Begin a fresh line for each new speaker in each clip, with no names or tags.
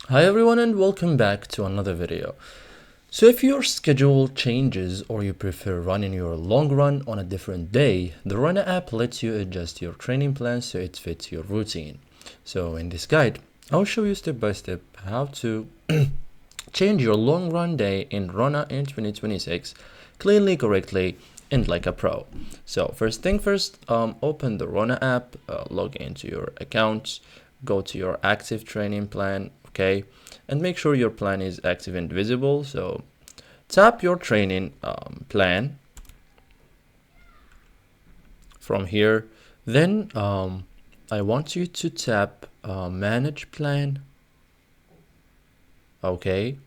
Hi everyone and welcome back to another video. So if your schedule changes or you prefer running your long run on a different day, the Runna app lets you adjust your training plan so it fits your routine. So in this guide, I'll show you step by step how to change your long run day in Runna in 2026 cleanly, correctly, and like a pro. So first thing first, open the Runna app, log into your account, go to your active training plan, okay, and make sure your plan is active and visible. So tap your training plan from here. Then I want you to tap manage plan, okay.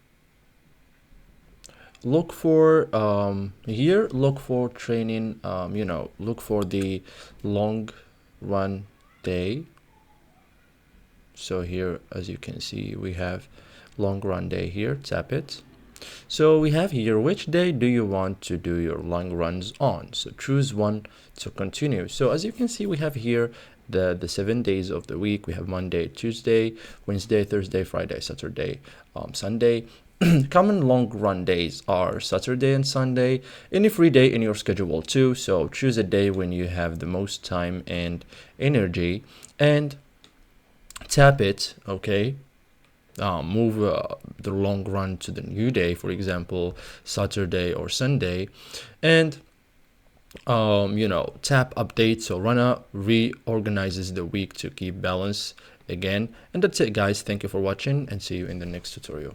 Look for here, look for training, look for the long run day. So here, as you can see, we have long run day here. Tap it. So we have here, which day do you want to do your long runs on? So choose one to continue. So as you can see, we have here the 7 days of the week. We have Monday, Tuesday, Wednesday, Thursday, Friday, Saturday, Sunday. Common long run days are Saturday and Sunday. Any free day in your schedule too. So choose a day when you have the most time and energy and tap it, okay. Move the long run to the new day, for example Saturday or Sunday, and tap update. So Runna reorganizes the week to keep balance again. And that's it guys, thank you for watching and see you in the next tutorial.